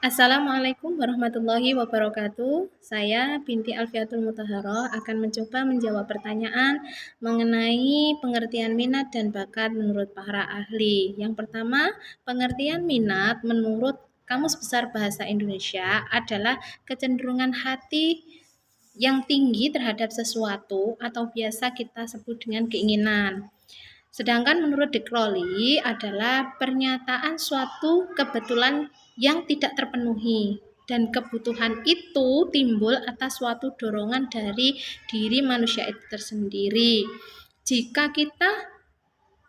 Assalamualaikum warahmatullahi wabarakatuh. Saya binti Alfiatul Mutahharoh akan mencoba menjawab pertanyaan mengenai pengertian minat dan bakat menurut para ahli. Yang pertama, pengertian minat menurut Kamus Besar Bahasa Indonesia adalah kecenderungan hati yang tinggi terhadap sesuatu atau biasa kita sebut dengan keinginan. Sedangkan menurut Dick Crowley adalah pernyataan suatu kebetulan yang tidak terpenuhi dan kebutuhan itu timbul atas suatu dorongan dari diri manusia itu tersendiri. Jika kita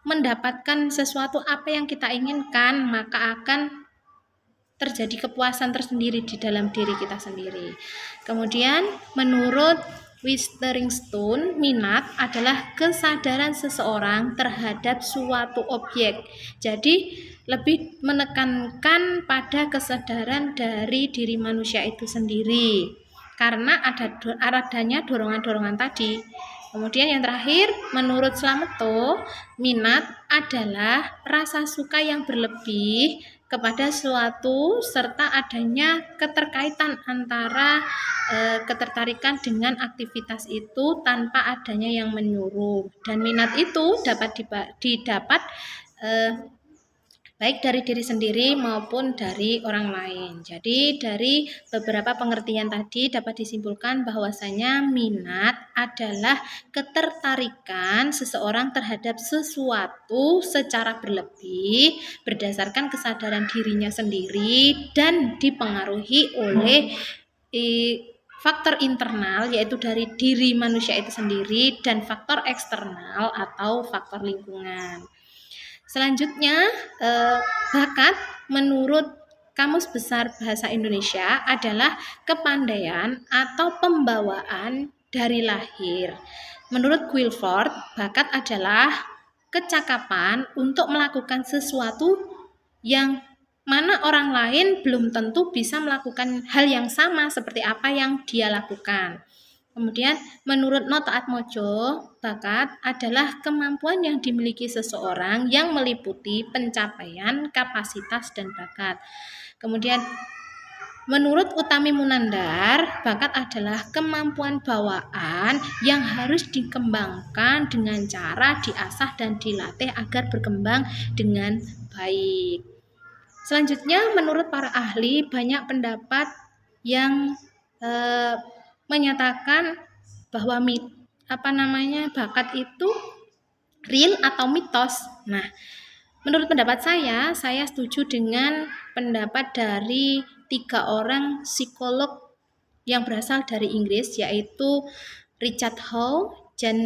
mendapatkan sesuatu apa yang kita inginkan, maka akan terjadi kepuasan tersendiri di dalam diri kita sendiri. Kemudian menurut Witheringstone, minat adalah kesadaran seseorang terhadap suatu objek. Jadi lebih menekankan pada kesadaran dari diri manusia itu sendiri karena adanya dorongan-dorongan tadi. Kemudian yang terakhir, menurut Slameto, minat adalah rasa suka yang berlebih kepada suatu serta adanya keterkaitan antara ketertarikan dengan aktivitas itu tanpa adanya yang menyuruh. Dan minat itu dapat didapat baik dari diri sendiri maupun dari orang lain. Jadi dari beberapa pengertian tadi dapat disimpulkan bahwasanya minat adalah ketertarikan seseorang terhadap sesuatu secara berlebih berdasarkan kesadaran dirinya sendiri dan dipengaruhi oleh faktor internal yaitu dari diri manusia itu sendiri dan faktor eksternal atau faktor lingkungan. Selanjutnya, bakat menurut Kamus Besar Bahasa Indonesia adalah kepandaian atau pembawaan dari lahir. Menurut Guilford, bakat adalah kecakapan untuk melakukan sesuatu yang mana orang lain belum tentu bisa melakukan hal yang sama seperti apa yang dia lakukan. Kemudian menurut Noto Atmojo, bakat adalah kemampuan yang dimiliki seseorang yang meliputi pencapaian, kapasitas, dan bakat. Kemudian menurut Utami Munandar, bakat adalah kemampuan bawaan yang harus dikembangkan dengan cara diasah dan dilatih agar berkembang dengan baik. Selanjutnya menurut para ahli banyak pendapat yang menyatakan bahwa bakat itu real atau mitos. Nah, menurut pendapat saya setuju dengan pendapat dari 3 orang psikolog yang berasal dari Inggris, yaitu Richard Howe, Jan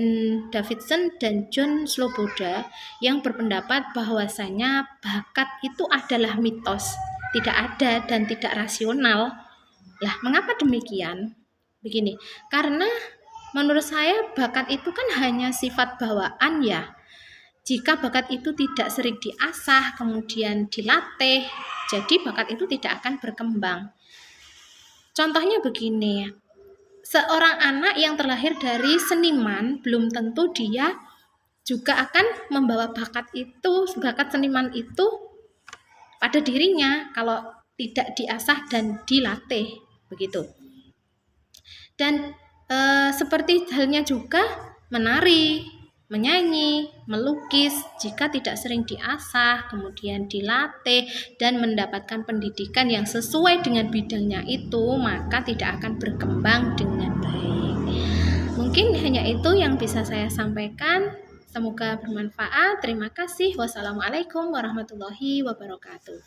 Davidson, dan John Sloboda, yang berpendapat bahwasanya bakat itu adalah mitos, tidak ada dan tidak rasional. Lah, mengapa demikian? Begini, karena menurut saya bakat itu kan hanya sifat bawaan ya. Jika bakat itu tidak sering diasah, kemudian dilatih, jadi bakat itu tidak akan berkembang. Contohnya begini, seorang anak yang terlahir dari seniman belum tentu dia juga akan membawa bakat seniman itu pada dirinya kalau tidak diasah dan dilatih, begitu. Dan seperti halnya juga menari, menyanyi, melukis, jika tidak sering diasah, kemudian dilatih dan mendapatkan pendidikan yang sesuai dengan bidangnya itu, maka tidak akan berkembang dengan baik. Mungkin hanya itu yang bisa saya sampaikan. Semoga bermanfaat. Terima kasih. Wassalamualaikum warahmatullahi wabarakatuh.